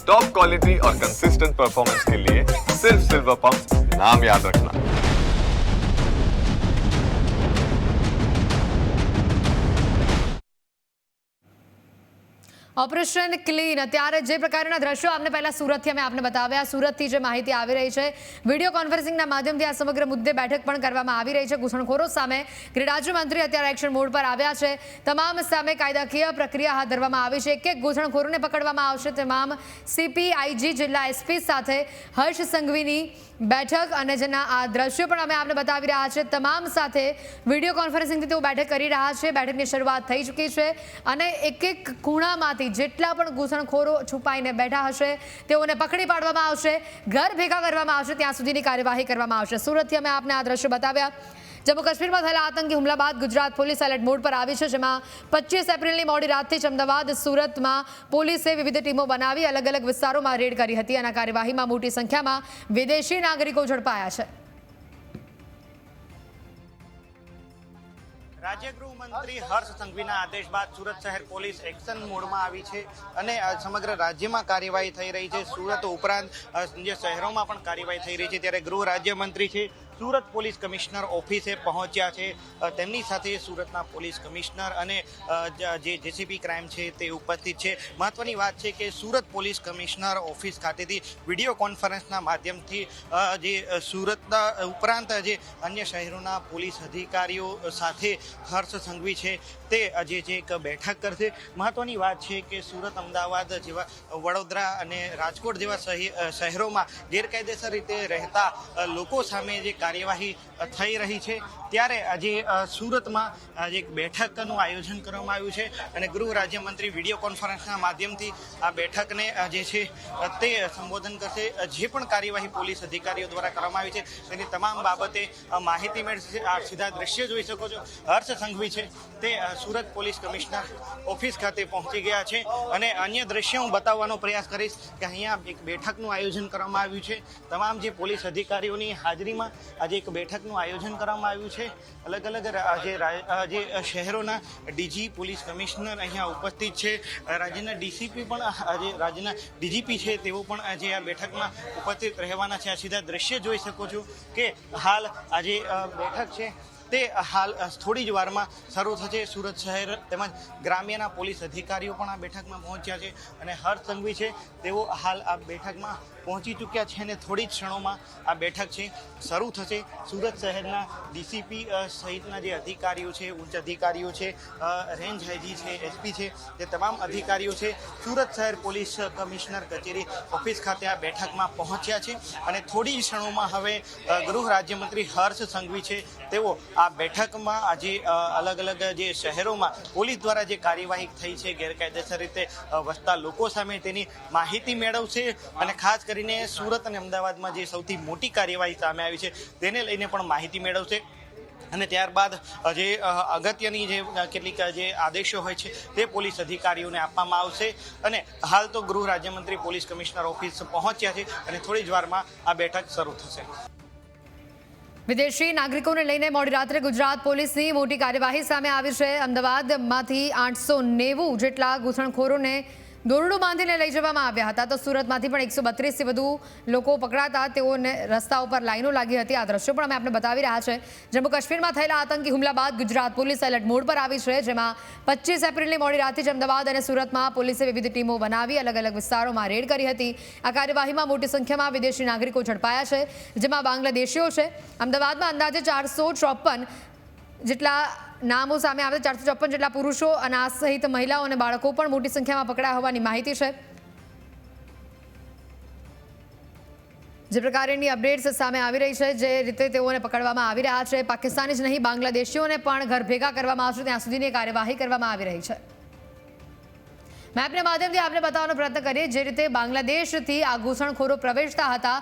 Top quality और consistent performance के लिए सिर्फ सिल्वर पंप नाम याद रखना। ઓપરેશન ક્લીન અત્યારે જે પ્રકારના દ્રશ્યો આપને પહેલા સુરતથી અમે આપને બતાવ્યા, સુરતથી જે માહિતી આવી રહી છે, વિડીયો કોન્ફરન્સિંગના માધ્યમથી આ સમગ્ર મુદ્દે બેઠક પણ કરવામાં આવી રહી છે ઘૂસણખોરો સામે. ગૃહ રાજ્યમંત્રી અત્યારે એક્શન મોડ પર આવ્યા છે. તમામ સામે કાયદાકીય પ્રક્રિયા હાથ ધરવામાં આવી છે. એક ઘૂસણખોરોને પકડવામાં આવશે. તમામ સીપી, આઈજી, જિલ્લા એસપી સાથે હર્ષ સંઘવીની બેઠક અને જેના આ દ્રશ્યો પણ અમે આપને બતાવી રહ્યા છે. તમામ સાથે વિડીયો કોન્ફરન્સિંગથી તેઓ બેઠક કરી રહ્યા છે. બેઠકની શરૂઆત થઈ ચૂકી છે અને એક ખૂણામાંથી જેટલા પણ ઘૂસણખોરો છુપાઈને બેઠા હશે તેઓને પકડી પાડવામાં આવશે, ઘર ભેગા કરવામાં આવશે, ત્યાં સુધીની કાર્યવાહી કરવામાં આવશે. સુરતથી અમે આપને આ દ્રશ્યો બતાવ્યા. જમ્મુ કાશ્મીરમાં થયેલા આતંકી હુમલા બાદ ગુજરાત પોલીસ એલર્ટ મોડ પર આવી છે, જેમાં 25 એપ્રિલની મોડી રાતથી જ અમદાવાદ, સુરતમાં પોલીસે વિવિધ ટીમો બનાવી અલગ અલગ વિસ્તારોમાં રેડ કરી હતી અને કાર્યવાહીમાં મોટી સંખ્યામાં વિદેશી નાગરિકો ઝડપાયા છે. રાજ્ય ગૃહમંત્રી હર્ષ સંઘવીના આદેશ બાદ સુરત શહેર પોલીસ એક્શન મોડમાં આવી છે અને સમગ્ર રાજ્યમાં કાર્યવાહી થઈ રહી છે. સુરત ઉપરાંત જે શહેરોમાં પણ કાર્યવાહી થઈ રહી છે. ત્યારે ગૃહ રાજ્યમંત્રી છે સુરત પોલીસ કમિશનર ઓફિસે પહોંચ્યા છે. તેમની સાથે સુરતના પોલીસ કમિશનર અને જે જેસીપી ક્રાઇમ છે તે ઉપસ્થિત છે. મહત્વની વાત છે કે સુરત પોલીસ કમિશનર ઓફિસ ખાતેથી વિડીયો કોન્ફરન્સના માધ્યમથી જે સુરતના ઉપરાંત જે અન્ય શહેરોના પોલીસ અધિકારીઓ સાથે હર્ષ સંઘવી છે તે જે એક બેઠક કરશે. મહત્વની વાત છે કે સુરત, અમદાવાદ જેવા, વડોદરા અને રાજકોટ જેવા શહેરોમાં ગેરકાયદેસર રીતે રહેતા લોકો સામે જે કાર્યવાહી થઈ રહી છે ત્યારે આજે સુરતમાં આજે એક બેઠકનું આયોજન કરવામાં આવ્યું છે અને ગૃહ રાજ્યમંત્રી વિડીયો કોન્ફરન્સના માધ્યમથી આ બેઠકને જે છે તે સંબોધન કરશે. જે પણ કાર્યવાહી પોલીસ અધિકારીઓ દ્વારા કરવામાં આવી છે તેની તમામ બાબતે માહિતી મેળવશે. આ સીધા દ્રશ્ય જોઈ શકો છો. હર્ષ સંઘવી છે તે સુરત પોલીસ કમિશનર ઓફિસ ખાતે પહોંચી ગયા છે અને અન્ય દ્રશ્ય હું બતાવવાનો પ્રયાસ કરીશ કે અહીંયા એક બેઠકનું આયોજન કરવામાં આવ્યું છે. તમામ જે પોલીસ અધિકારીઓની હાજરીમાં આજે એક બેઠકનું આયોજન કરવામાં આવ્યું છે. અલગ અલગ જે શહેરોના ડીજી, પોલીસ કમિશનર અહીંયા ઉપસ્થિત છે. રાજ્યના ડીસીપી પણ આજે રાજ્યના ડીજીપી છે તેઓ પણ આજે આ બેઠકમાં ઉપસ્થિત રહેવાના છે. આ સીધા દ્રશ્ય જોઈ શકો છો કે હાલ આજે બેઠક છે તે હાલ થોડી જ વારમાં શરૂ થશે. સુરત શહેર તેમજ ગ્રામ્યના પોલીસ અધિકારીઓ પણ આ બેઠકમાં પહોંચ્યા છે અને હર્ષ સંઘવી છે તેઓ હાલ આ બેઠકમાં પહોંચી ચૂક્યા છે અને થોડી જ ક્ષણોમાં આ બેઠક છે શરૂ થશે. સુરત શહેરના ડીસીપી સહિતના જે અધિકારીઓ છે, ઉચ્ચ અધિકારીઓ છે, રેન્જ આઈજી છે, એસપી છે, તે તમામ અધિકારીઓ છે સુરત શહેર પોલીસ કમિશનર કચેરી ઓફિસ ખાતે આ બેઠકમાં પહોંચ્યા છે અને થોડી જ ક્ષણોમાં હવે ગૃહ રાજ્યમંત્રી હર્ષ સંઘવી છે તેઓ આ બેઠકમાં આજે અલગ અલગ જે શહેરોમાં પોલીસ દ્વારા જે કાર્યવાહી થઈ છે ગેરકાયદેસર રીતે વસતા લોકો સામે તેની માહિતી મેળવશે અને ખાસ કરીને સુરત અને અમદાવાદમાં જે સૌથી મોટી કાર્યવાહી સામે આવી છે તેને લઈને પણ માહિતી મેળવશે અને ત્યારબાદ જે અગત્યની જે કેટલીક જે આદેશો હોય છે તે પોલીસ અધિકારીઓને આપવામાં આવશે. અને હાલ તો ગૃહ રાજ્યમંત્રી પોલીસ કમિશનર ઓફિસ પહોંચ્યા છે અને થોડી જ વારમાં આ બેઠક શરૂ થશે. વિદેશી નાગરિકોને લઈને મોડી રાત્રે ગુજરાત પોલીસની મોટી કાર્યવાહી સામે આવી છે. અમદાવાદમાંથી 890 જેટલા ઘૂસણખોરોને દોરડું બાંધીને લઈ જવામાં આવ્યા હતા, તો સુરતમાંથી પણ 132થી વધુ લોકો પકડાતા તેઓને રસ્તા ઉપર લાઈનો લાગી હતી. આ દ્રશ્યો પણ અમે આપને બતાવી રહ્યા છે. જમ્મુ કાશ્મીરમાં થયેલા આતંકી હુમલા બાદ ગુજરાત પોલીસ એલર્ટ મોડ પર આવી છે, જેમાં 25 એપ્રિલની મોડી રાતથી જ અમદાવાદ અને સુરતમાં પોલીસે વિવિધ ટીમો બનાવી અલગ અલગ વિસ્તારોમાં રેડ કરી હતી. આ કાર્યવાહીમાં મોટી સંખ્યામાં વિદેશી નાગરિકો ઝડપાયા છે, જેમાં બાંગ્લાદેશીઓ છે. અમદાવાદમાં અંદાજે 454 જેટલા નામો સામે આવે, 454 જેટલા પુરુષો અને આ સહિત મહિલાઓ અને બાળકો પણ મોટી સંખ્યામાં પકડાયા હોવાની માહિતી છે. જે પ્રકારની અપડેટ્સ સામે આવી રહી છે, જે રીતે તેઓને પકડવામાં આવી રહ્યા છે, પાકિસ્તાની જ નહીં બાંગ્લાદેશીઓને પણ ઘર ભેગા કરવામાં આવશે ત્યાં સુધીની કાર્યવાહી કરવામાં આવી રહી છે. મેપના માધ્યમથી આપણે બતાવવાનો પ્રયત્ન કરીએ જે રીતે બાંગ્લાદેશથી આ ઘૂસણખોરો પ્રવેશતા હતા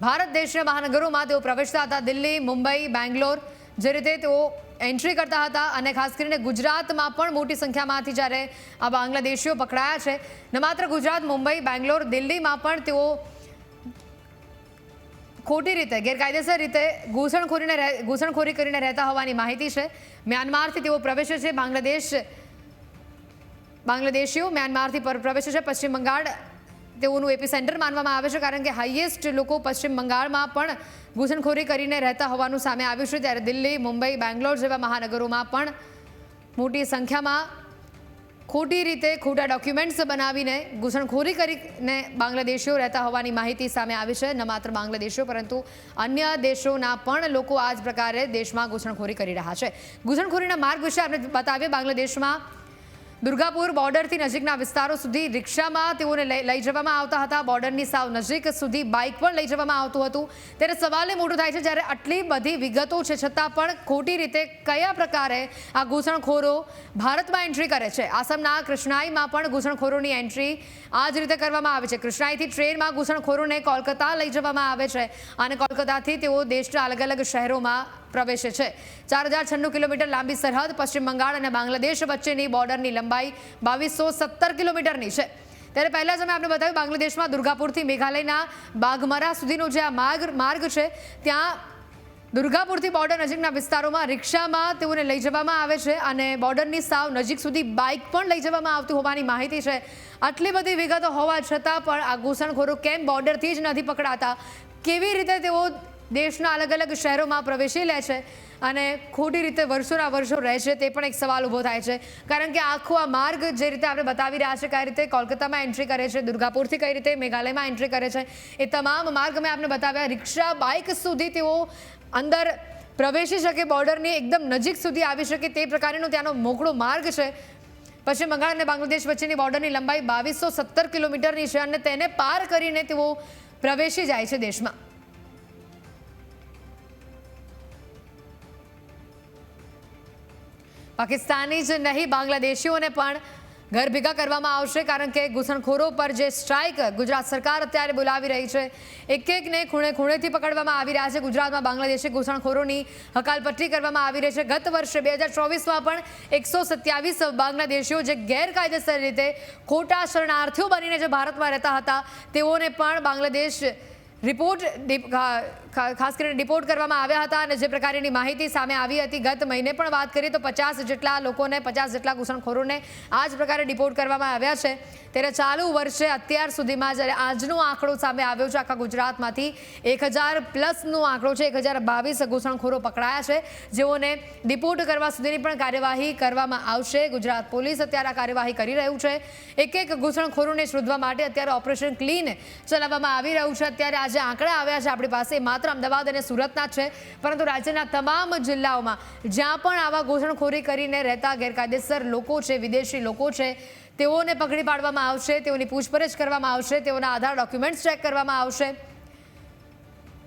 ભારત દેશના મહાનગરોમાં, તેઓ પ્રવેશતા હતા દિલ્હી, મુંબઈ, બેંગ્લોર, જે રીતે તેઓ એન્ટ્રી કરતા હતા અને ખાસ કરીને ગુજરાતમાં પણ મોટી સંખ્યામાંથી જ્યારે આ બાંગ્લાદેશીઓ પકડાયા છે, ન માત્ર ગુજરાત, મુંબઈ, બેંગ્લોર, દિલ્હીમાં પણ તેઓ ખોટી રીતે ગેરકાયદેસર રીતે ઘૂસણખોરી કરીને રહેતા હોવાની માહિતી છે. મ્યાનમારથી તેઓ પ્રવેશે છે. બાંગ્લાદેશીઓ મ્યાનમારથી પ્રવેશે છે. પશ્ચિમ બંગાળ તેઓનું એપીસેન્ટર માનવામાં આવે છે, કારણ કે હાઈએસ્ટ લોકો પશ્ચિમ બંગાળમાં પણ ઘૂસણખોરી કરીને રહેતા હોવાનું સામે આવ્યું છે. ત્યારે દિલ્હી, મુંબઈ, બેંગ્લોર જેવા મહાનગરોમાં પણ મોટી સંખ્યામાં ખોટી રીતે ખોટા ડોક્યુમેન્ટ્સ બનાવીને ઘૂસણખોરી કરીને બાંગ્લાદેશીઓ રહેતા હોવાની માહિતી સામે આવી છે. ન માત્ર બાંગ્લાદેશીઓ પરંતુ અન્ય દેશોના પણ લોકો આ જ પ્રકારે દેશમાં ઘૂસણખોરી કરી રહ્યા છે. ઘૂસણખોરીના માર્ગ વિશે આપણે બતાવીએ. બાંગ્લાદેશમાં દુર્ગાપુર બોર્ડરથી નજીકના વિસ્તારો સુધી રિક્ષામાં તેઓને લઈ જવામાં આવતા હતા. બોર્ડરની સાવ નજીક સુધી બાઇક પણ લઈ જવામાં આવતું હતું. ત્યારે સવાલ એ મોટો થાય છે, જ્યારે આટલી બધી વિગતો છે છતાં પણ ખોટી રીતે કયા પ્રકારે આ ઘૂસણખોરો ભારતમાં એન્ટ્રી કરે છે. આસામના કૃષ્ણાઈમાં પણ ઘૂસણખોરોની એન્ટ્રી આ જ રીતે કરવામાં આવે છે. કૃષ્ણાઈથી ટ્રેનમાં ઘૂસણખોરોને કોલકાતા લઈ જવામાં આવે છે અને કોલકાતાથી તેઓ દેશના અલગ અલગ શહેરોમાં પ્રવેશે છે. 4096 કિલોમીટર લાંબી સરહદ પશ્ચિમ બંગાળ અને બાંગ્લાદેશ વચ્ચેની બોર્ડરની લંબાઈ 2217 કિલોમીટરની છે. ત્યારે પહેલા જ અમે આપણે બતાવ્યું, બાંગ્લાદેશમાં દુર્ગાપુરથી મેઘાલયના બાઘમરા સુધીનો જે આ માર્ગ છે, ત્યાં દુર્ગાપુરથી બોર્ડર નજીકના વિસ્તારોમાં રિક્ષામાં તેઓને લઈ જવામાં આવે છે અને બોર્ડરની સાવ નજીક સુધી બાઇક પણ લઈ જવામાં આવતી હોવાની માહિતી છે. આટલી બધી વિગતો હોવા છતાં પણ આ ઘૂસણખોરો કેમ બોર્ડરથી જ નથી પકડાતા? કેવી રીતે તેઓ દેશના અલગ અલગ શહેરોમાં પ્રવેશી લે છે અને ખોટી રીતે વર્ષોના વર્ષો રહે છે, તે પણ એક સવાલ ઊભો થાય છે. કારણ કે આખો આ માર્ગ જે રીતે આપણે બતાવી રહ્યા છે, કઈ રીતે કોલકાતામાં એન્ટ્રી કરે છે, દુર્ગાપુરથી કઈ રીતે મેઘાલયમાં એન્ટ્રી કરે છે, એ તમામ માર્ગ અમે આપણે બતાવ્યા. રિક્ષા, બાઇક સુધી તેઓ અંદર પ્રવેશી શકે, બોર્ડરની એકદમ નજીક સુધી આવી શકે, તે પ્રકારનો ત્યાંનો મોકળો માર્ગ છે. પશ્ચિમ બંગાળ અને બાંગ્લાદેશ વચ્ચેની બોર્ડરની લંબાઈ 2217 કિલોમીટરની છે અને તેને પાર કરીને તેઓ પ્રવેશી જાય છે દેશમાં. પાકિસ્તાની જ નહીં, બાંગ્લાદેશીઓને પણ ઘર ભેગા કરવામાં આવશે, કારણ કે ઘૂસણખોરો પર જે સ્ટ્રાઇક ગુજરાત સરકાર અત્યારે બોલાવી રહી છે, એકને ખૂણેથી પકડવામાં આવી રહ્યા છે. ગુજરાતમાં બાંગ્લાદેશી ઘૂસણખોરોની હકાલપટ્ટી કરવામાં આવી રહી છે. ગત વર્ષે 2024માં પણ 127 બાંગ્લાદેશીઓ જે ગેરકાયદેસર રીતે ખોટા શરણાર્થીઓ બનીને જે ભારતમાં રહેતા હતા, તેઓને પણ બાંગ્લાદેશ ખાસ કરીને ડિપોર્ટ કરવામાં આવ્યા હતા. અને જે પ્રકારની માહિતી સામે આવી હતી, ગત મહિને પણ વાત કરીએ તો 50 જેટલા લોકોને, 50 જેટલા ઘૂસણખોરોને આ જ પ્રકારે ડિપોર્ટ કરવામાં આવ્યા છે. ત્યારે ચાલુ વર્ષે અત્યાર સુધીમાં જ્યારે આજનો આંકડો સામે આવ્યો છે, આખા ગુજરાતમાંથી 1000+ આંકડો છે. 1022 ઘૂસણખોરો પકડાયા છે, જેઓને ડિપોર્ટ કરવા સુધીની પણ કાર્યવાહી કરવામાં આવશે. ગુજરાત પોલીસ અત્યારે આ કાર્યવાહી કરી રહ્યું છે. એક ઘૂસણખોરોને શોધવા માટે અત્યારે ઓપરેશન ક્લીન ચલાવવામાં આવી રહ્યું છે. અત્યારે આજે આંકડા આવ્યા છે આપણી પાસે, માત્ર અમદાવાદ અને સુરતના છે, પરંતુ રાજ્યના તમામ જિલ્લાઓમાં જ્યાં પણ આવા ઘૂસણખોરી કરીને રહેતા ગેરકાયદેસર લોકો છે, વિદેશી લોકો છે, તેઓને પકડી પાડવામાં આવશે, તેઓની પૂછપરછ કરવામાં આવશે, તેઓના આધાર ડોક્યુમેન્ટ્સ ચેક કરવામાં આવશે,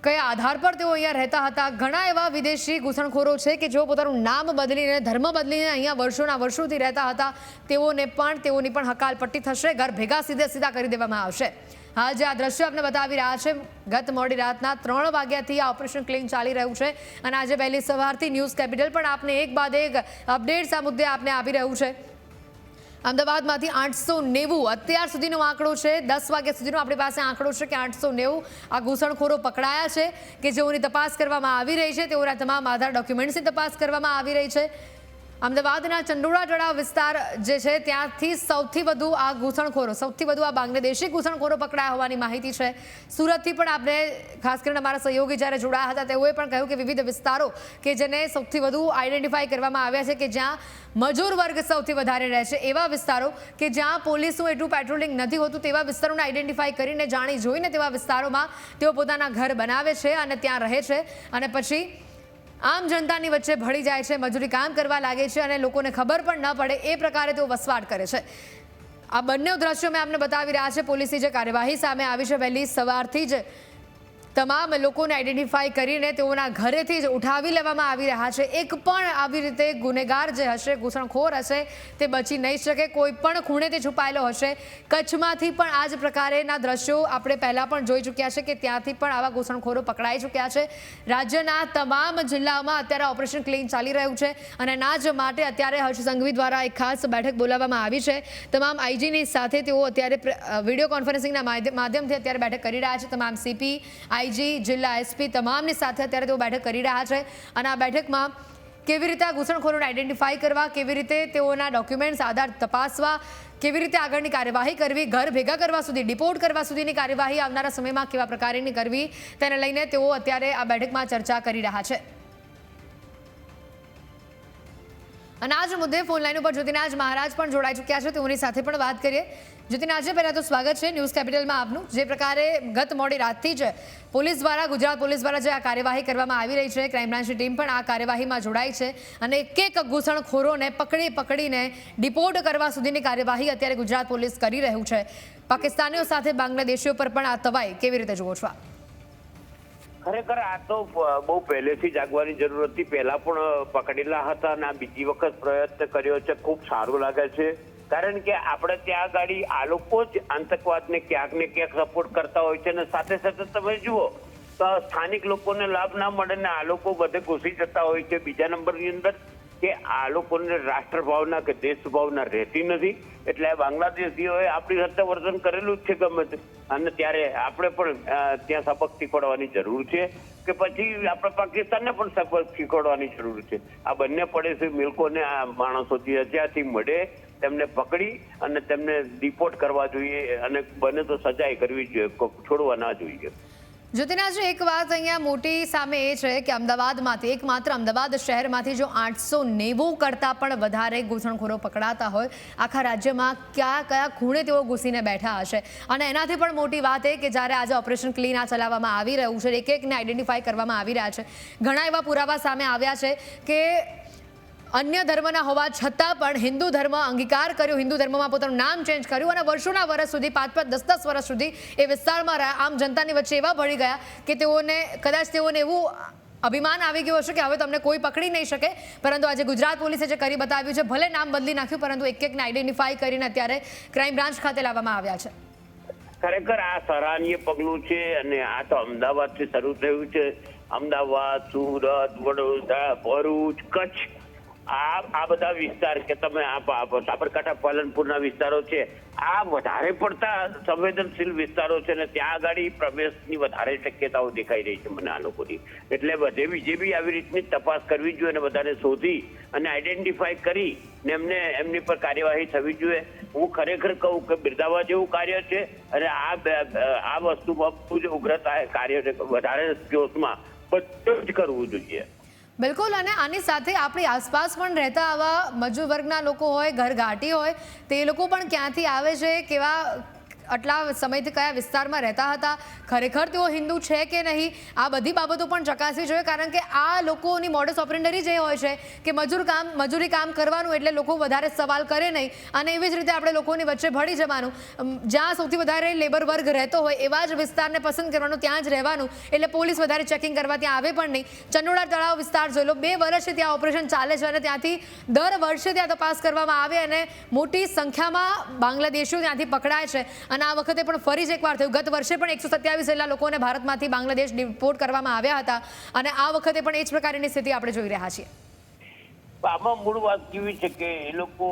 કયા આધાર પર તેઓ અહીંયા રહેતા હતા. ઘણા એવા વિદેશી ઘૂસણખોરો છે કે જેઓ પોતાનું નામ બદલીને, ધર્મ બદલીને અહીંયા વર્ષોના વર્ષોથી રહેતા હતા, તેઓની પણ હકાલપટ્ટી થશે, ઘર ભેગા સીધા કરી દેવામાં આવશે. હા, જે આ દ્રશ્ય આપણે બતાવી રહ્યા છે, ગત મોડી રાતના 3 વાગ્યાથી આ ઓપરેશન ક્લીન ચાલી રહ્યું છે અને આજે વહેલી સવારથી ન્યૂઝ કેપિટલ પણ આપને એક બાદ એક અપડેટ્સ આ મુદ્દે આપને આપી રહ્યું છે. અમદાવાદમાંથી 890 અત્યાર સુધીનો આંકડો છે. 10 વાગ્યા સુધીનો આપણી પાસે આંકડો છે કે 890 આ ઘૂસણખોરો પકડાયા છે કે જેઓની તપાસ કરવામાં આવી રહી છે. તેઓના તમામ આધાર ડોક્યુમેન્ટ્સની તપાસ કરવામાં આવી રહી છે. અમદાવાદના ચંડોળા તળાવ વિસ્તાર જે છે, ત્યાંથી સૌથી વધુ આ બાંગ્લાદેશી ઘૂસણખોરો પકડાયા હોવાની માહિતી છે. સુરતથી પણ આપણે, ખાસ કરીને અમારા સહયોગી જ્યારે જોડાયા હતા, તેઓએ પણ કહ્યું કે વિવિધ વિસ્તારો કે જેને સૌથી વધુ આઈડેન્ટિફાઈ કરવામાં આવ્યા છે, કે જ્યાં મજૂર વર્ગ સૌથી વધારે રહે છે, એવા વિસ્તારો કે જ્યાં પોલીસનું એટલું પેટ્રોલિંગ નથી હોતું, તેવા વિસ્તારોને આઈડેન્ટિફાઈ કરીને, જાણી જોઈને તેવા વિસ્તારોમાં તેઓ પોતાના ઘર બનાવે છે અને ત્યાં રહે છે અને પછી આમ જનતાની વચ્ચે ભળી જાય છે, મજૂરી કામ કરવા લાગે છે અને લોકોને ખબર પણ ન પડે એ પ્રકારે તેઓ વસવાટ કરે છે. આ બંને દ્રશ્યો મેં આપને બતાવી રહ્યા છે. પોલીસની જે કાર્યવાહી સામે આવી છે, વહેલી સવારથી જ તમામ લોકોને આઈડેન્ટિફાઈ કરીને તેઓના ઘરેથી જ ઉઠાવી લેવામાં આવી રહ્યા છે. એક પણ આવી રીતે ગુનેગાર જે હશે, ઘૂસણખોર હશે, તે બચી નહીં શકે, કોઈ પણ ખૂણેથી છુપાયેલો હશે. કચ્છમાંથી પણ આ જ પ્રકારના દ્રશ્યો આપણે પહેલાં પણ જોઈ ચૂક્યા છે કે ત્યાંથી પણ આવા ઘૂસણખોરો પકડાઈ ચૂક્યા છે. રાજ્યના તમામ જિલ્લાઓમાં અત્યારે ઓપરેશન ક્લીન ચાલી રહ્યું છે અને ના જ માટે અત્યારે હર્ષ સંઘવી દ્વારા એક ખાસ બેઠક બોલાવવામાં આવી છે. તમામ આઈજીની સાથે તેઓ અત્યારે વિડીયો કોન્ફરન્સિંગના માધ્યમથી અત્યારે બેઠક કરી રહ્યા છે. તમામ સીપી, આઈજી, જિલ્લા એસપી તમામની સાથે અત્યારે તેઓ બેઠક કરી રહ્યા છે અને આ બેઠકમાં કેવી રીતે આ ઘૂસણખોરોને આઈડેન્ટિફાઈ કરવા, કેવી રીતે તેઓના ડોક્યુમેન્ટ્સ આધાર તપાસવા, કેવી રીતે આગળની કાર્યવાહી કરવી, ઘર ભેગા કરવા સુધી, ડિપોર્ટ કરવા સુધીની કાર્યવાહી આવનારા સમયમાં કેવા પ્રકારની કરવી, તેને લઈને તેઓ અત્યારે આ બેઠકમાં ચર્ચા કરી રહ્યા છે. અને આ જ મુદ્દે ફોન લાઈન ઉપર જ્યોતિનાજ મહારાજ પણ જોડાઈ ચૂક્યા છે, તેઓની સાથે પણ વાત કરીએ. જ્યોતિનાજે પહેલા તો સ્વાગત છે ન્યૂઝ કેપિટલમાં આપનું. જે પ્રકારે ગત મોડી રાતથી જ પોલીસ દ્વારા, ગુજરાત પોલીસ દ્વારા જે આ કાર્યવાહી કરવામાં આવી રહી છે, ક્રાઇમ બ્રાન્ચની ટીમ પણ આ કાર્યવાહીમાં જોડાઈ છે અને એક ઘૂસણખોરોને પકડીને ડિપોર્ટ કરવા સુધીની કાર્યવાહી અત્યારે ગુજરાત પોલીસ કરી રહ્યું છે. પાકિસ્તાનીઓ સાથે બાંગ્લાદેશીઓ પર પણ આ તવાઈ કેવી રીતે જુઓ છો? ખરેખર આ તો બહુ પહેલેથી જાગવાની જરૂર હતી. પહેલા પણ પકડેલા હતા અને આ બીજી વખત પ્રયત્ન કર્યો છે. ખૂબ સારું લાગે છે, કારણ કે આપણે ત્યાં ગાડી આ લોકો જ આતંકવાદને ક્યાંક ને ક્યાંક સપોર્ટ કરતા હોય છે અને સાથે સાથે તમે જુઓ તો સ્થાનિક લોકોને લાભ ના મળે ને આ લોકો બધે ઘૂસી જતા હોય છે. બીજા નંબરની અંદર કે આ લોકોને રાષ્ટ્રભાવના કે દેશભાવના રહેતી નથી. એટલે બાંગ્લાદેશીઓએ આપણી સાથે વર્તન કરેલું જ છે ગમે તે, અને ત્યારે આપણે પણ ત્યાં સબક શીખવાડવાની જરૂર છે કે પછી આપણે પાકિસ્તાનને પણ સબક શીખવાડવાની જરૂર છે. આ બંને પડોશી મિલ્કોને આ માણસો જ્યાંથી મળે તેમને પકડી અને તેમને ડિપોર્ટ કરવા જોઈએ અને બને તો સજાઈ કરવી જોઈએ, છોડવા ના જોઈએ. જ્યોતિનાજી, એક વાત અહીંયા મોટી સામે એ છે કે અમદાવાદમાંથી, એકમાત્ર અમદાવાદ શહેરમાંથી જો 890 કરતાં પણ વધારે ઘૂસણખોરો પકડાતા હોય, આખા રાજ્યમાં કયા ખૂણે તેઓ ઘૂસીને બેઠા હશે. અને એનાથી પણ મોટી વાત એ કે જ્યારે આજે ઓપરેશન ક્લીન આ ચલાવવામાં આવી રહ્યું છે, એકને આઈડેન્ટિફાઈ કરવામાં આવી રહ્યા છે, ઘણા એવા પુરાવા સામે આવ્યા છે કે અન્ય ધર્મના હોવા છતાં પણ હિન્દુ ધર્મ અંગીકાર કર્યો, હિન્દુ ધર્મમાં પોતાનું નામ ચેન્જ કર્યું અને વર્ષોના વર્ષ સુધી, 5-5, 10-10 વર્ષ સુધી એ વિસ્તારમાં રહ્યા. આમ જનતાની વચ્ચે એવા ભળી ગયા કે તેઓને એવું અભિમાન આવી ગયું હશે કે હવે તમને કોઈ પકડી નહીં શકે. પરંતુ આજે ગુજરાત પોલીસે જે કરી બતાવ્યું છે, ભલે નામ બદલી નાખ્યું પરંતુ એકને આઈડેન્ટિફાઈ કરીને અત્યારે ક્રાઇમ બ્રાન્ચ ખાતે લાવવામાં આવ્યા છે. ખરેખર આ સરાહનીય પગલું છે અને આ તો અમદાવાદથી શરૂ થયું છે. અમદાવાદ, સુરત, વડોદરા, ભરૂચ, કચ્છ, આ બધા વિસ્તાર કે તમે સાબરકાંઠા, પાલનપુરના વિસ્તારો છે, આ વધારે પડતા સંવેદનશીલ વિસ્તારો છે અને ત્યાં આગળ પ્રવેશની વધારે શક્યતાઓ દેખાઈ રહી છે મને આ લોકોની. એટલે બધે બીજે બી આવી રીતની તપાસ કરવી જોઈએ અને બધાને શોધી અને આઈડેન્ટિફાઈ કરી ને એમની પર કાર્યવાહી થવી જોઈએ. હું ખરેખર કહું કે બિરદાવવા જેવું કાર્ય છે અને આ વસ્તુમાં જ ઉગ્રતા કાર્ય વધારે જોશમાં બધું જ કરવું જોઈએ. બિલકુલ. અને આની સાથે આપણી આસપાસ પણ રહેતા આવા મજૂર વર્ગના લોકો હોય, ઘરઘાટી હોય, તે લોકો પણ ક્યાંથી આવે છે, કેવા આટલા સમયથી કયા વિસ્તારમાં રહેતા હતા, ખરેખર તેઓ હિન્દુ છે કે નહીં, આ બધી બાબતો પણ ચકાસવી જોઈએ. કારણ કે આ લોકોની મોડસ ઓપરેન્ડરી જે હોય છે કે મજૂરી કામ કરવાનું એટલે લોકો વધારે સવાલ કરે નહીં અને એવી જ રીતે આપણે લોકોની વચ્ચે ભળી જવાનું. જ્યાં સૌથી વધારે લેબર વર્ગ રહેતો હોય એવા જ વિસ્તારને પસંદ કરવાનો, ત્યાં જ રહેવાનું. એટલે પોલીસ વધારે ચેકિંગ કરવા ત્યાં આવે પણ નહીં. ચંડોળા તળાવ વિસ્તાર જોઈ લો, 2 વર્ષથી ત્યાં ઓપરેશન ચાલે છે અને ત્યાંથી દર વર્ષે ત્યાં તપાસ કરવામાં આવે અને મોટી સંખ્યામાં બાંગ્લાદેશીઓ ત્યાંથી પકડાય છે. અને આ વખતે પણ ફરી જ એકવાર થયું. ગત વર્ષે પણ 127 જેટલા લોકોને ભારતમાંથી બાંગ્લાદેશ ડિપોર્ટ કરવામાં આવ્યા હતા અને આ વખતે પણ એ જ પ્રકારની સ્થિતિ આપણે જોઈ રહ્યા છીએ. આમાં મૂળ વાત કેવી છે કે એ લોકો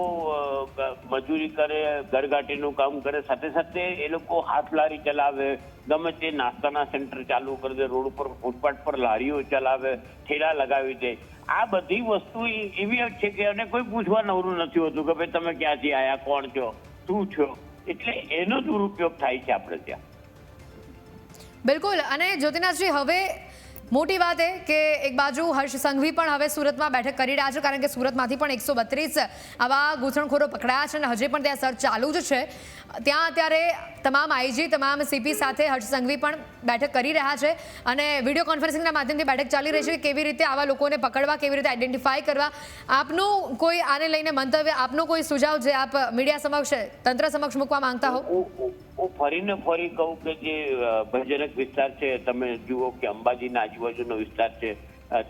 મજૂરી કરે, ઘરઘાટીનું કામ કરે, સાથે સાથે એ લોકો હાથ લારી ચલાવે, ગમે તે નાસ્તાના સેન્ટર ચાલુ કરી દે, રોડ ઉપર ફૂટપાથ પર લારીઓ ચલાવે, ઠેલા લગાવી દે. આ બધી વસ્તુ એવી છે કે એને કોઈ પૂછવા નવરું નથી હોતું કે ભાઈ તમે ક્યાંથી આવ્યા, કોણ છો, શું છો. એટલે એનો દુરુપયોગ થાય છે આપણે ત્યાં. બિલકુલ. અને જ્યોતિનાથજી, હવે મોટી વાત એ કે એક બાજુ હર્ષ સંઘવી પણ હવે સુરતમાં બેઠક કરી રહ્યા છે, કારણ કે સુરતમાંથી પણ 132 આવા ઘૂસણખોરો પકડાયા છે અને હજી પણ ત્યાં સર્ચ ચાલુ જ છે. ત્યાં અત્યારે તમામ આઈજી, તમામ સીપી સાથે હર્ષ સંઘવી પણ બેઠક કરી રહ્યા છે અને વિડીયો કોન્ફરન્સિંગના માધ્યમથી બેઠક ચાલી રહી છે. કેવી રીતે આવા લોકોને પકડવા, કેવી રીતે આઈડેન્ટિફાઈ કરવા, આપનું કોઈ આને લઈને મંતવ્ય, આપનો કોઈ સુઝાવ જે આપ મીડિયા સમક્ષ, તંત્ર સમક્ષ મૂકવા માંગતા હો? હું ફરી કહું કે જે ભયજનક વિસ્તાર છે, તમે જુઓ કે અંબાજીના આજુબાજુનો વિસ્તાર છે,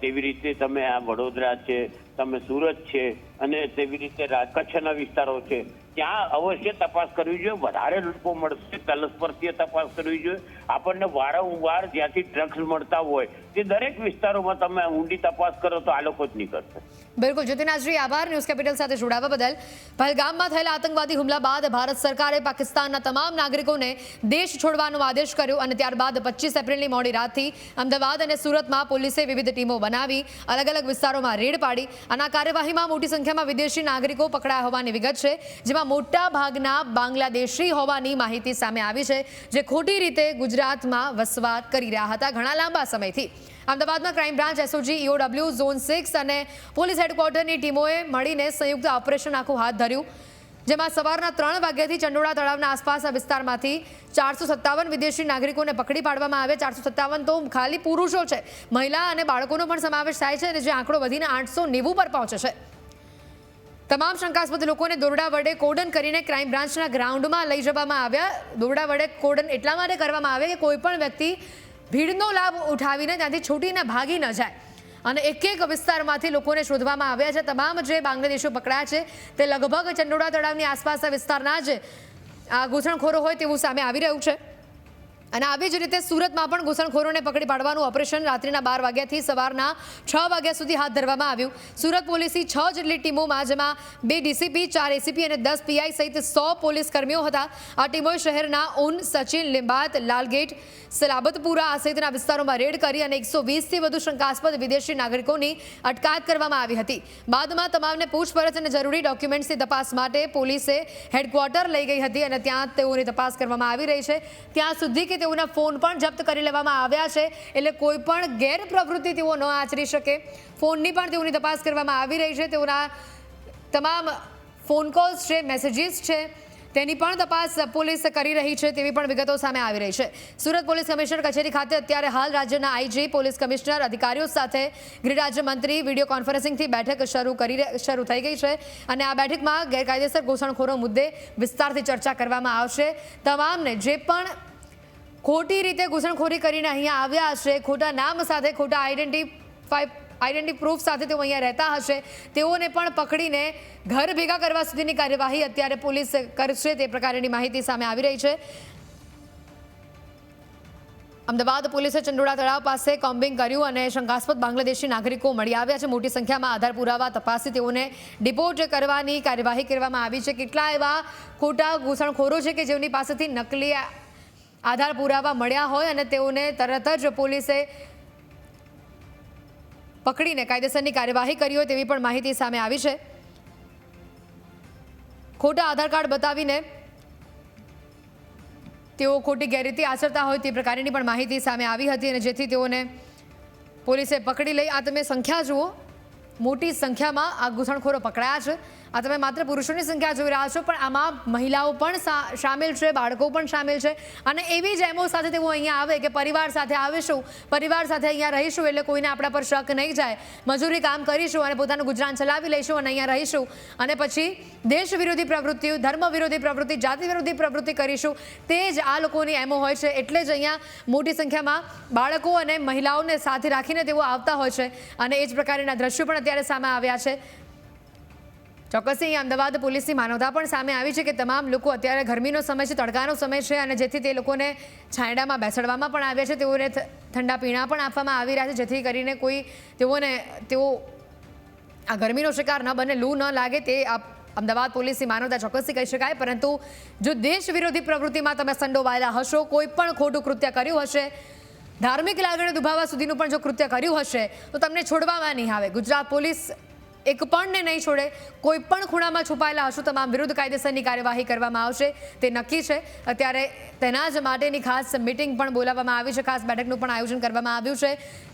તેવી રીતે તમે આ વડોદરા છે, તમે સુરત છે અને તેવી રીતે કચ્છના વિસ્તારો છે, ત્યાં અવશ્ય તપાસ કરવી જોઈએ. વધારે લોકો મળશે તલસ્પર્શીય તપાસ કરવી જોઈએ. આપણને વારંવાર જ્યાંથી ડ્રગ્સ મળતા હોય તે દરેક વિસ્તારોમાં તમે ઊંડી તપાસ કરો તો આ લોકો જ નીકળશે. બિલકુલ જ્યોતિનાથજી, આભાર ન્યૂઝ કેપિટલ સાથે જોડાવા બદલ. પહેલગામમાં થયેલા આતંકવાદી હુમલા બાદ ભારત સરકારે પાકિસ્તાનના તમામ નાગરિકોને દેશ છોડવાનો આદેશ કર્યો અને ત્યારબાદ 25 એપ્રિલની મોડી રાતથી અમદાવાદ અને સુરતમાં પોલીસે વિવિધ ટીમો બનાવી અલગ અલગ વિસ્તારોમાં રેડ પાડી. અને આ કાર્યવાહીમાં મોટી સંખ્યામાં વિદેશી નાગરિકો પકડાયા હોવાની વિગત છે, જેમાં મોટા ભાગના બાંગ્લાદેશી હોવાની માહિતી સામે આવી છે, જે ખોટી રીતે ગુજરાતમાં વસવાટ કરી રહ્યા હતા ઘણા લાંબા સમયથી. અમદાવાદમાં crime branch, SOG, EOW, zone 6 અને પોલીસ હેડક્વાર્ટરની ટીમોએ મળીને સંયુક્ત ઓપરેશન આખું હાથ ધર્યું, જેમાં સવારના 3 વાગ્યાથી ચંડોળા તળાવના આસપાસના વિસ્તારમાંથી 457 વિદેશી નાગરિકોને પકડી પાડવામાં આવે. 457 તો ખાલી પુરુષો છે, મહિલા અને બાળકોનો પણ સમાવેશ થાય છે, અને જે આંકડો વધીને 890 પર પહોંચે છે. તમામ શંકાસ્પદ લોકોને દોરડા વડે કોર્ડન કરીને ક્રાઇમ બ્રાન્ચના ગ્રાઉન્ડમાં લઈ જવામાં આવ્યા. દોરડા વડે કોર્ડન એટલા માટે કરવામાં આવે કે કોઈ પણ વ્યક્તિ ભીડનો લાભ ઉઠાવીને ત્યાંથી છૂટીને ભાગી ન જાય. અને એક વિસ્તારમાંથી લોકોને શોધવામાં આવ્યા છે. તમામ જે બાંગ્લાદેશીઓ પકડાયા છે તે લગભગ ચંડોળા તળાવની આસપાસના વિસ્તારના જ ઘૂસણખોરો હોય તેવું સામે આવી રહ્યું છે. અને આવી જ રીતે સુરતમાં પણ ઘૂસણખોરોને પકડી પાડવાનું ઓપરેશન રાત્રિના 12 વાગ્યાથી સવારના 6 વાગ્યા સુધી હાથ ધરવામાં આવ્યું. સુરત પોલીસની 6 જેટલી ટીમોમાં, જેમાં 2 ડીસીપી, 4 એસીપી અને 10 પીઆઈ સહિત 100 પોલીસ કર્મીઓ હતા. આ ટીમોએ શહેરના ઉન, સચિન, લીંબાત, લાલગેટ, સલાબતપુરા સહિતના વિસ્તારોમાં રેડ કરી અને 120થી વધુ શંકાસ્પદ વિદેશી નાગરિકોની અટકાયત કરવામાં આવી હતી. બાદમાં તમામને પૂછપરછ અને જરૂરી ડોક્યુમેન્ટ્સની તપાસ માટે પોલીસે હેડક્વાર્ટર લઈ ગઈ હતી અને ત્યાં તેઓની તપાસ કરવામાં આવી રહી છે. ત્યાં સુધી કે તેઓના ફોન પણ જપ્ત કરી લેવામાં આવ્યા છે, એટલે કોઈ પણ ગેરપ્રવૃત્તિ તેઓ ન આચરી શકે. ફોનની પણ તેઓની તપાસ કરવામાં આવી રહી છે. તેઓના તમામ ફોન કોલ્સ છે, મેસેજીસ છે, તેની પણ તપાસ પોલીસ કરી રહી છે તેવી પણ વિગતો સામે આવી રહી છે. સુરત પોલીસ કમિશનર કચેરી ખાતે અત્યારે હાલ રાજ્યના આઈજી, પોલીસ કમિશનર, અધિકારીઓ સાથે ગૃહ રાજ્યમંત્રી વિડીયો કોન્ફરન્સિંગથી બેઠક શરૂ થઈ ગઈ છે અને આ બેઠકમાં ગેરકાયદેસર ઘૂસણખોરો મુદ્દે વિસ્તારથી ચર્ચા કરવામાં આવશે. તમામને જે પણ ખોટી રીતે ઘૂસણખોરી કરીને અહીંયા આવ્યા હશે, ખોટા નામ સાથે, ખોટા આઈડેન્ટિટી પ્રૂફ સાથે તેઓ અહીંયા રહેતા હશે, તેઓને પણ પકડીને ઘર ભેગા કરવા સુધીની કાર્યવાહી અત્યારે પોલીસ કરશે, તે પ્રકારની માહિતી સામે આવી રહી છે. અમદાવાદ પોલીસે ચંડોળા તળાવ પાસે કોમ્બિંગ કર્યું અને શંકાસ્પદ બાંગ્લાદેશી નાગરિકો મળી આવ્યા છે. મોટી સંખ્યામાં આધાર પુરાવા તપાસી તેઓને ડિપોર્ટ કરવાની કાર્યવાહી કરવામાં આવી છે. કેટલા એવા ખોટા ઘૂસણખોરો છે કે જેમની પાસેથી નકલી આધાર પુરાવા મળ્યા હોય અને તેઓને તરત જ પોલીસે પકડીને કાયદેસરની કાર્યવાહી કરી હોય તેવી પણ માહિતી સામે આવી છે. ખોટા આધાર કાર્ડ બતાવીને તેઓ ખોટી ગેરરીતિ આચરતા હોય તે પ્રકારની પણ માહિતી સામે આવી હતી અને જેથી તેઓને પોલીસે પકડી લઈ. આ તમે સંખ્યા જુઓ, મોટી સંખ્યામાં આ ઘૂસણખોરો પકડાયા છે. આ તમે માત્ર પુરુષોની સંખ્યા જોઈ રહ્યા છો, પણ આમાં મહિલાઓ પણ સામેલ છે, બાળકો પણ સામેલ છે. અને એવી જ એમો સાથે તેઓ અહીંયા આવે કે પરિવાર સાથે આવીશું, પરિવાર સાથે અહીંયા રહીશું, એટલે કોઈને આપણા પર શક નહીં જાય, મજૂરી કામ કરીશું અને પોતાનું ગુજરાન ચલાવી લઈશું અને અહીંયા રહીશું, અને પછી દેશ વિરોધી પ્રવૃત્તિઓ, ધર્મ વિરોધી પ્રવૃત્તિ, જાતિ વિરોધી પ્રવૃત્તિ કરીશું, તે જ આ લોકોની એમો હોય છે. એટલે જ અહીંયા મોટી સંખ્યામાં બાળકો અને મહિલાઓને સાથે રાખીને તેઓ આવતા હોય છે અને એ જ પ્રકારના દ્રશ્યો પણ અત્યારે સામે આવ્યા છે. ચોક્કસથી અહીં અમદાવાદ પોલીસની માનવતા પણ સામે આવી છે કે તમામ લોકો, અત્યારે ગરમીનો સમય છે, તડકાનો સમય છે અને જેથી તે લોકોને છાંયડામાં બેસાડવામાં પણ આવ્યા છે, તેઓને ઠંડા પીણા પણ આપવામાં આવી રહ્યા છે, જેથી કરીને તેઓ આ ગરમીનો શિકાર ન બને, લૂ ન લાગે, તે અમદાવાદ પોલીસની માનવતા ચોક્કસથી કહી શકાય. પરંતુ જો દેશ વિરોધી પ્રવૃત્તિમાં તમે સંડોવાયેલા હશો, કોઈ પણ ખોટું કૃત્ય કર્યું હશે, ધાર્મિક લાગણીઓ દુભાવવા સુધીનું પણ જો કૃત્ય કર્યું હશે તો તમને છોડવામાં નહીં આવે. ગુજરાત પોલીસ એક પણને નહીં છોડે. કોઈ પણ ખૂણામાં છુપાયેલા હશો, તમામ વિરુદ્ધ કાયદેસરની કાર્યવાહી કરવામાં આવશે, તે નક્કી છે. અત્યારે તેના જ માટેની ખાસ મિટિંગ પણ બોલાવવામાં આવી છે, ખાસ બેઠકનું પણ આયોજન કરવામાં આવ્યું છે.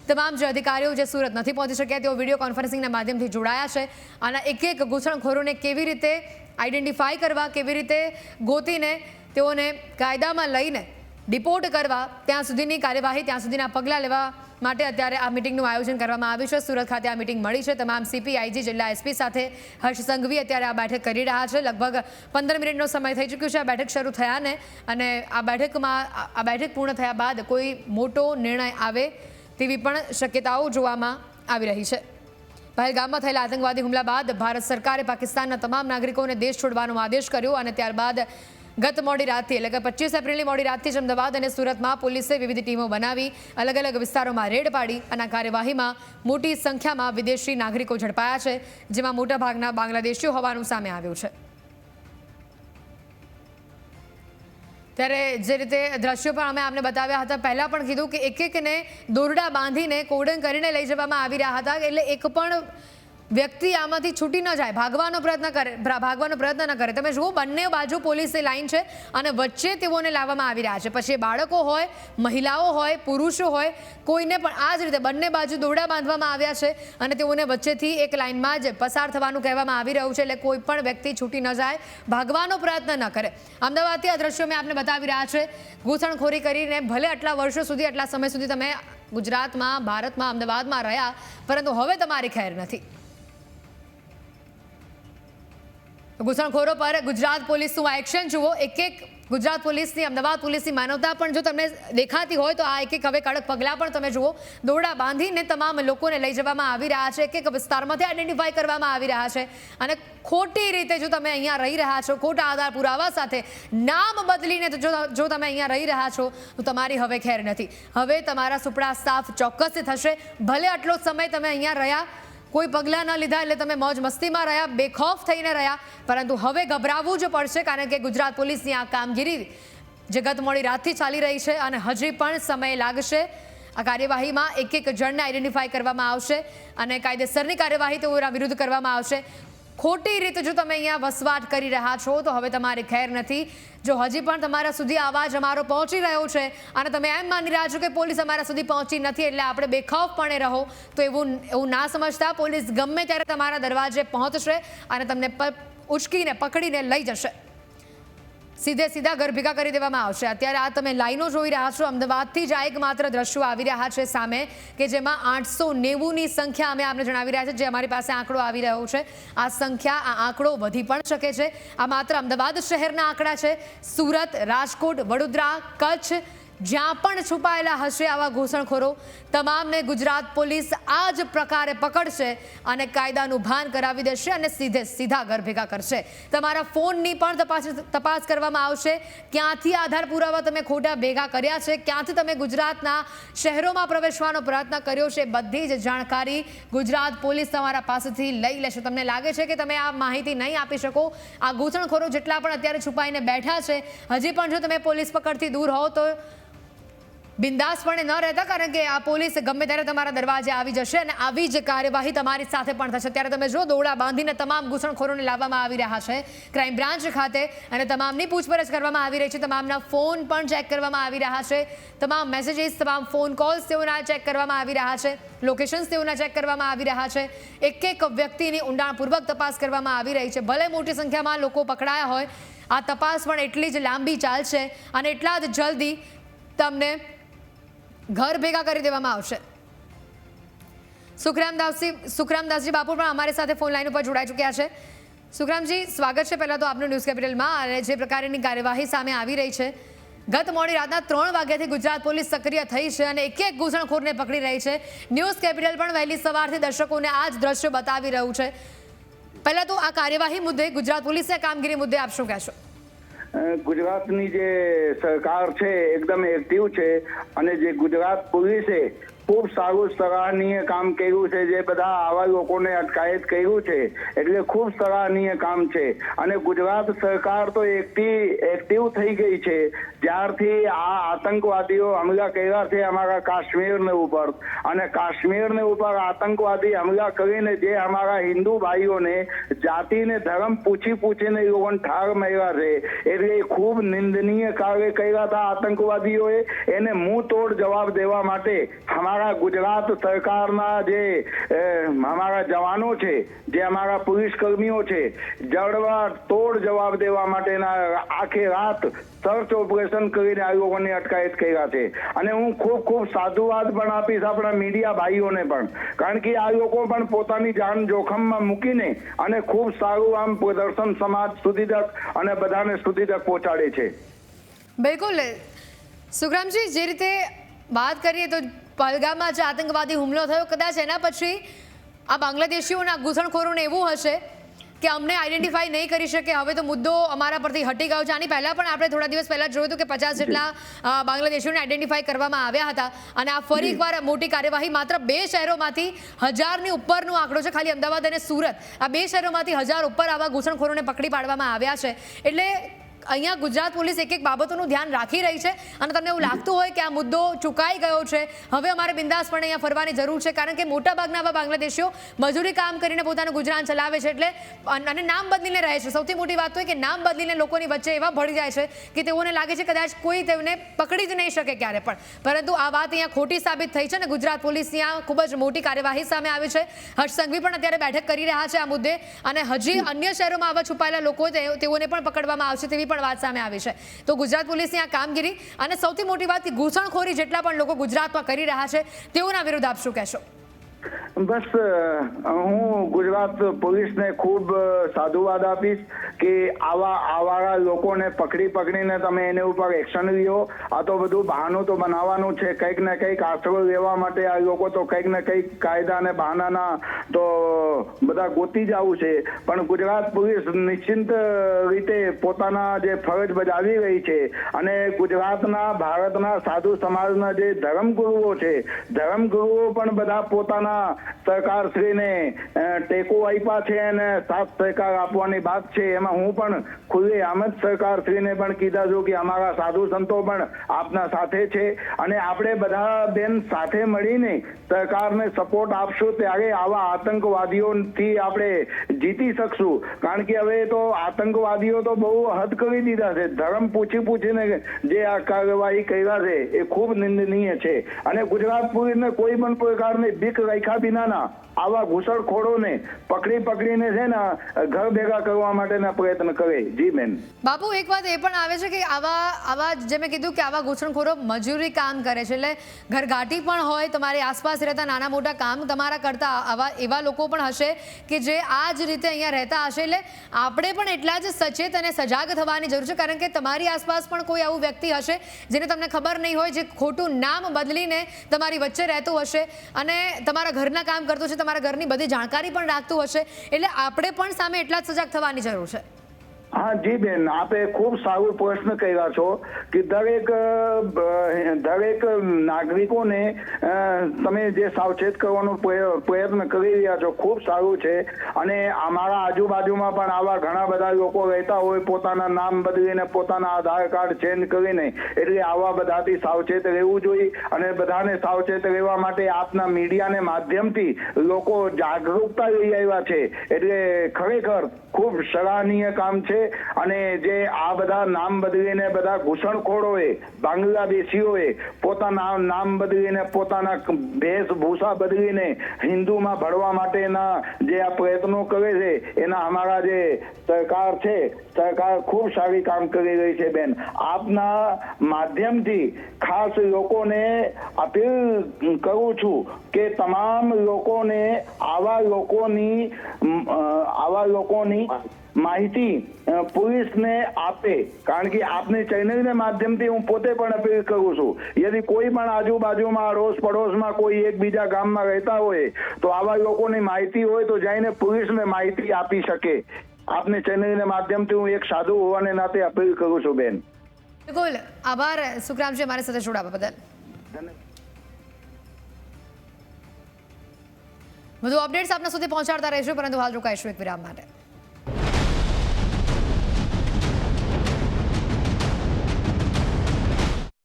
તમામ જે અધિકારીઓ જે સુરત નથી પહોંચી શક્યા તેઓ વિડીયો કોન્ફરન્સિંગના માધ્યમથી જોડાયા છે અને એક ઘૂસણખોરોને કેવી રીતે આઈડેન્ટિફાઈ કરવા, કેવી રીતે ગોતીને તેઓને કાયદામાં લઈને ડિપોર્ટ કરવા, ત્યાં સુધીની કાર્યવાહી, ત્યાં સુધીના પગલાં લેવા માટે અત્યારે આ મિટિંગનું આયોજન કરવામાં આવ્યું છે. સુરત ખાતે આ મિટિંગ મળી છે. તમામ સીપી, આઈજી, જિલ્લા એસપી સાથે હર્ષ સંઘવી અત્યારે આ બેઠક કરી રહ્યા છે. લગભગ 15 મિનિટનો સમય થઈ ચૂક્યો છે આ બેઠક શરૂ થયાને, અને આ બેઠક પૂર્ણ થયા બાદ કોઈ મોટો નિર્ણય આવે તેવી પણ શક્યતાઓ જોવામાં આવી રહી છે. પહેલગામમાં થયેલા આતંકવાદી હુમલા બાદ ભારત સરકારે પાકિસ્તાનના તમામ નાગરિકોને દેશ છોડવાનો આદેશ કર્યો અને ત્યારબાદ ગત મોડી રાતથી એટલે કે 25 એપ્રિલની મોડી રાતથી જ અમદાવાદ અને સુરતમાં પોલીસે વિવિધ ટીમો બનાવી અલગ અલગ વિસ્તારોમાં રેડ પાડી અને આ કાર્યવાહીમાં મોટી સંખ્યામાં વિદેશી નાગરિકો ઝડપાયા છે, જેમાં મોટાભાગના બાંગ્લાદેશીઓ હોવાનું સામે આવ્યું છે. ત્યારે જે રીતે દ્રશ્યો પણ અમે આપને બતાવ્યા હતા, પહેલા પણ કીધું કે એકને દોરડા બાંધીને કોર્ડન કરીને લઈ જવામાં આવી રહ્યા હતા, એટલે એક પણ વ્યક્તિ આમાંથી છૂટી ન જાય, ભાગવાનો પ્રયત્ન ન કરે. તમે જુઓ, બંને બાજુ પોલીસની લાઈન છે અને વચ્ચે તેઓને લાવવામાં આવી રહ્યા છે. પછી બાળકો હોય, મહિલાઓ હોય, પુરુષો હોય, કોઈને પણ આ જ રીતે બંને બાજુ દોરડા બાંધવામાં આવ્યા છે અને તેઓને વચ્ચેથી એક લાઈનમાં જ પસાર થવાનું કહેવામાં આવી રહ્યું છે, એટલે કોઈ પણ વ્યક્તિ છૂટી ન જાય, ભાગવાનો પ્રયત્ન ન કરે. અમદાવાદથી આ દ્રશ્યો મેં આપને બતાવી રહ્યા છે. ઘૂસણખોરી કરીને ભલે આટલા વર્ષો સુધી, આટલા સમય સુધી તમે ગુજરાતમાં, ભારતમાં, અમદાવાદમાં રહ્યા, પરંતુ હવે તમારી ખેર નથી. ઘૂસણખોરો પર ગુજરાત પોલીસનું આ એક્શન જુઓ. એક ગુજરાત પોલીસની, અમદાવાદ પોલીસની માનવતા પણ જો તમને દેખાતી હોય તો આ એક હવે કડક પગલાં પણ તમે જુઓ. દોરડા બાંધીને તમામ લોકોને લઈ જવામાં આવી રહ્યા છે, એક વિસ્તારમાંથી આઈડેન્ટિફાઈ કરવામાં આવી રહ્યા છે અને ખોટી રીતે જો તમે અહીંયા રહી રહ્યા છો, ખોટા આધાર પુરાવા સાથે નામ બદલીને જો તમે અહીંયા રહી રહ્યા છો તો તમારી હવે ખેર નથી. હવે તમારા સુપડા સાફ ચોક્કસથી થશે. ભલે આટલો સમય તમે અહીંયા રહ્યા, કોઈ પગલાં ન લીધા એટલે તમે મોજ મસ્તીમાં રહ્યા, બેખૌફ થઈને રહ્યા, પરંતુ હવે ગભરાવવું જ પડશે, કારણ કે ગુજરાત પોલીસની આ કામગીરી જે ગત મોડી રાતથી ચાલી રહી છે અને હજી પણ સમય લાગશે. આ કાર્યવાહીમાં એક જણને આઈડેન્ટિફાઈ કરવામાં આવશે અને કાયદેસરની કાર્યવાહી તેઓના વિરુદ્ધ કરવામાં આવશે. ખોટી રીતે જો તમે અહીંયા વસવાટ કરી રહ્યા છો તો હવે તમારી ખેર નથી. જો હજી પણ તમારા સુધી અવાજ અમારો પહોંચી રહ્યો છે અને તમે એમ માની રહ્યા છો કે પોલીસ અમારા સુધી પહોંચી નથી એટલે આપણે બેખૌફપણે રહો, તો એવું ના સમજતા. પોલીસ ગમે ત્યારે તમારા દરવાજે પહોંચશે અને તમને ઉચકીને પકડીને લઈ જશે, સીધા ઘર ભેગા કરી દેવામાં આવશે. અત્યારે આ તમે લાઈનો જોઈ રહ્યા છો, અમદાવાદથી જ આ એકમાત્ર દ્રશ્યો આવી રહ્યા છે સામે, કે જેમાં 890ની સંખ્યા અમે આપને જણાવી રહ્યા છે, જે અમારી પાસે આંકડો આવી રહ્યો છે. આ આંકડો વધી પણ શકે છે. આ માત્ર અમદાવાદ શહેરના આંકડા છે. સુરત, રાજકોટ, વડોદરા, કચ્છ, જ્યાં પણ છુપાયેલા હશે આવા ઘૂસણખોરો, તમામને ગુજરાત પોલીસ આ જ પ્રકારે પકડશે અને કાયદાનું ભાન કરાવી દેશે અને સીધા ઘર ભેગા કરશે. તમારા ફોનની પણ તપાસ કરવામાં આવશે. ક્યાંથી આધાર પુરાવા તમે ખોટા ભેગા કર્યા છે, ક્યાંથી તમે ગુજરાતના શહેરોમાં પ્રવેશવાનો પ્રયત્ન કર્યો છે, બધી જ જાણકારી ગુજરાત પોલીસ તમારા પાસેથી લઈ લેશે. તમને લાગે છે કે તમે આ માહિતી નહીં આપી શકો? આ ઘૂસણખોરો જેટલા પણ અત્યારે છુપાઈને બેઠા છે, હજી પણ જો તમે પોલીસ પકડથી દૂર હો તો બિંદાસપણે ન રહેતા, કારણ કે આ પોલીસ ગમે ત્યારે તમારા દરવાજે આવી જશે અને આવી જ કાર્યવાહી તમારી સાથે પણ થશે. ત્યારે તમે જો, દોરડા બાંધીને તમામ ઘૂસણખોરોને લાવવામાં આવી રહ્યા છે ક્રાઇમ બ્રાન્ચ ખાતે અને તમામની પૂછપરછ કરવામાં આવી રહી છે. તમામના ફોન પણ ચેક કરવામાં આવી રહ્યા છે, તમામ મેસેજીસ, તમામ ફોન કોલ્સ તેઓના ચેક કરવામાં આવી રહ્યા છે, લોકેશન્સ તેઓના ચેક કરવામાં આવી રહ્યા છે. એક વ્યક્તિની ઊંડાણપૂર્વક તપાસ કરવામાં આવી રહી છે. ભલે મોટી સંખ્યામાં લોકો પકડાયા હોય, આ તપાસ પણ એટલી જ લાંબી ચાલશે અને એટલા જ જલ્દી તમને ઘર ભેગા કરી દેવામાં આવશે. સુખરામદાસજી બાપુ પણ અમારી સાથે ફોન લાઈન ઉપર જોડાઈ ચૂક્યા છે. સુખરામજી, સ્વાગત છે પહેલા તો આપનું ન્યૂઝ કેપિટલમાં. અને જે પ્રકારની કાર્યવાહી સામે આવી રહી છે, ગત મોડી રાતના 3 વાગ્યાથી ગુજરાત પોલીસ સક્રિય થઈ છે અને એક ઘૂસણખોરને પકડી રહી છે. ન્યૂઝ કેપિટલ પણ વહેલી સવારથી દર્શકોને આ જ દ્રશ્યો બતાવી રહ્યું છે. પહેલા તો આ કાર્યવાહી મુદ્દે, ગુજરાત પોલીસની કામગીરી મુદ્દે આપ શું કહેશો? ગુજરાતની જે સરકાર છે એકદમ એક્ટિવ છે અને જે ગુજરાત પોલીસે ખૂબ સારું સરાહનીય કામ કર્યું છે. જે બધા આવા લોકોને અટકાયત કર્યું છે એટલે ખૂબ સરાહનીય કામ છે. અને ગુજરાત સરકાર તો એક્ટિવ થઈ ગઈ છે જ્યારથી આ આતંકવાદીઓ હુમલા કર્યા છે અમારા કાશ્મીરને ઉપર, અને કાશ્મીરને ઉપર આતંકવાદી હુમલા કરીને જે અમારા હિન્દુ ભાઈઓને જાતિને ધર્મ પૂછીને એ લોકોને ઠાર માર્યા છે, એટલે ખૂબ નિંદનીય કાર્ય કર્યા હતા આતંકવાદીઓએ. એને મુંહ તોડ જવાબ દેવા માટે અમારા ગુજરાત સરકારના જે અમારા જવાનો છે, જે અમારા પોલીસ કર્મીઓ છે, જડવા તોડ જવાબ દેવા માટેના આખી રાત સર્ચ ઓપરેશન કરીને આ લોકોની અટકાયત કર્યા છે. અને હું ખૂબ સાધુવાદ પણ આપીશ આપણા મીડિયા ભાઈઓને પણ, કારણ કે આ લોકો પણ પોતાની જાન જોખમમાં મૂકીને અને ખૂબ સારું આમ પ્રદર્શન સમાજ સુધી તક અને બધાને સુધી તક પહોંચાડે છે. બિલકુલ સુખરામજી, જે રીતે વાત કરીએ તો પહેલગામમાં જે આતંકવાદી હુમલો થયો, કદાચ એના પછી આ બાંગ્લાદેશીઓના ઘૂસણખોરોને એવું હશે કે અમને આઈડેન્ટિફાઈ નહીં કરી શકે, હવે તો મુદ્દો અમારા પરથી હટી ગયો છે. આની પહેલાં પણ આપણે થોડા દિવસ પહેલાં જોયું હતું કે 50 જેટલા બાંગ્લાદેશીઓને આઈડેન્ટિફાઈ કરવામાં આવ્યા હતા. અને આ ફરી એકવાર મોટી કાર્યવાહી. માત્ર 2 શહેરોમાંથી 1000ની ઉપરનો આંકડો છે, ખાલી અમદાવાદ અને સુરત. આ 2 શહેરોમાંથી 1000 ઉપર આવા ઘૂસણખોરોને પકડી પાડવામાં આવ્યા છે. એટલે અહીંયા ગુજરાત પોલીસ એક બાબતોનું ધ્યાન રાખી રહી છે. અને તમને એવું લાગતું હોય કે આ મુદ્દો ચૂકાઈ ગયો છે, હવે અમારે બિંદાસપણે અહીંયા ફરવાની જરૂર છે, કારણ કે મોટાભાગના આવા બાંગ્લાદેશીઓ મજૂરી કામ કરીને પોતાનું ગુજરાન ચલાવે છે. એટલે અને નામ બદલીને રહે છે. સૌથી મોટી વાત તો એ કે નામ બદલીને લોકોની વચ્ચે એવા ભળી જાય છે કે તેઓને લાગે છે કદાચ કોઈ તેમને પકડી જ નહીં શકે ક્યારે પણ. પરંતુ આ વાત અહીંયા ખોટી સાબિત થઈ છે અને ગુજરાત પોલીસ ત્યાં ખૂબ જ મોટી કાર્યવાહી સામે આવી છે. હર્ષ સંઘવી પણ અત્યારે બેઠક કરી રહ્યા છે આ મુદ્દે, અને હજી અન્ય શહેરોમાં આવા છુપાયેલા લોકો તેઓને પણ પકડવામાં આવશે તેવી પણ વાત સામે આવી છે. તો ગુજરાત પોલીસની આ કામગીરી અને સૌથી મોટી વાત કે ઘૂસણખોરી જેટલા પણ લોકો ગુજરાતમાં કરી રહ્યા છે તેઓના વિરુદ્ધ આપ શું કહેશો? બસ હું ગુજરાત પોલીસને ખૂબ સાધુવાદ આપીશ કે આવા આવારા લોકોને પકડીને તમે એની ઉપર એક્શન લ્યો. આ તો બધું બહાનું તો બનાવવાનું છે, કંઈક ને કંઈક આશરો લેવા માટે આ લોકો તો કંઈક ને કંઈક કાયદા અને બહાનાના તો બધા ગોતી જ આવું છે. પણ ગુજરાત પોલીસ નિશ્ચિંત રીતે પોતાના જે ફરજ બજાવી રહી છે અને ગુજરાતના ભારતના સાધુ સમાજના જે ધર્મગુરુઓ છે, ધર્મગુરુઓ પણ બધા પોતાના સરકારશ્રીને ટેકો આપ્યા છે અને સાથ સહકાર આપવાની વાત છે. એમાં હું પણ ખુલ્લે આમ જ સરકારશ્રીને પણ કીધા છું કે અમારા સાધુ સંતો પણ આપના સાથે છે અને આપણે બધા બેન સાથે મળીને સરકારને સપોર્ટ આપશું, ત્યારે આવા આતંકવાદીઓથી આપણે જીતી શકશું. કારણ કે હવે તો આતંકવાદીઓ તો બહુ હદ કરી દીધા છે. ધર્મ પૂછીને જે આ કાર્યવાહી કર્યા છે એ ખૂબ નિંદનીય છે. અને ગુજરાત પોલીસને કોઈ પણ પ્રકારની બીક રાખ્યા વિનાના આવા ઘૂસણખોરોને પકડીને છે ને ઘર ભેગા કરવા માટેના પ્રયત્ન કરે. જી બેન. બાપુ, એક વાત એ પણ આવે છે કે આવા જે મેં કીધું કે આવા ઘૂસણખોરો મજૂરી કામ કરે છે, એટલે ઘરઘાટી પણ હોય, તમારી આસપાસ રહેતા નાના મોટા કામ તમારા કરતા આવા એવા લોકો પણ હશે કે જે આ જ રીતે અહીંયા રહેતા હશે. એટલે આપણે પણ એટલા જ સચેત અને સજાગ થવાની જરૂર છે, કારણ કે તમારી આસપાસ પણ કોઈ આવું વ્યક્તિ હશે જેને તમને ખબર નહીં હોય, જે ખોટું નામ બદલીને તમારી વચ્ચે રહેતું હશે અને તમારા ઘરના કામ કરતું છે, તમારા ઘરની બધી જાણકારી પણ રાખતું હશે. એટલે આપણે પણ સામે એટલા જ સજાગ થવાની જરૂર છે. હા જી બેન, આપે ખૂબ સારો પ્રશ્ન કર્યા છો કે દરેક નાગરિકોને તમે જે સાવચેત કરવાનો પ્રયત્ન કરી રહ્યા છો ખૂબ સારું છે. અને અમારા આજુબાજુમાં પણ આવા ઘણા બધા લોકો રહેતા હોય, પોતાના નામ બદલીને પોતાના આધાર કાર્ડ ચેન્જ કરીને. એટલે આવા બધાથી સાવચેત રહેવું જોઈએ અને બધાને સાવચેત રહેવા માટે આપના મીડિયાને માધ્યમથી લોકો જાગૃતતા લઈ આવ્યા છે. એટલે ખરેખર ખૂબ સરાહનીય કામ છે. અને જે આ બધા નામ બદલીને બધા ઘૂસણખોરોએ, બાંગ્લાદેશીઓએ પોતાના નામ બદલીને, પોતાના વેશભૂષા બદલીને હિન્દુમાં ભળવા માટેના જે આ પ્રયત્નો કરે છે, એના અમારા જે સરકાર છે, સરકાર ખૂબ સારી કામ કરી રહી છે. બેન, આપના માધ્યમથી ખાસ લોકોને અપીલ કરું છું કે તમામ લોકોને આવા લોકોની માહિતી પોલીસને આપે. કારણ કે આપની ચેનલના માધ્યમથી હું પોતે પણ અપીલ કરું છું, યદિ કોઈ પણ આજુબાજુમાં અડોશ પડોશમાં કોઈ એકબીજા ગામમાં રહેતા હોય તો આવા લોકોની માહિતી હોય તો જઈને પોલીસને માહિતી આપી શકે. આપની ચેનલના માધ્યમથી હું એક સાધુ હોવાને નાતે અપીલ કરું છું. બેન, બિલકુલ આભાર સુખરામજી અમારી સાથે જોડાવા બદલ. વધુ અપડેટ્સ આપના સુધી પહોંચાડતા રહીશું, પરંતુ હાલ રોકાઈશું એક વિરામ માટે.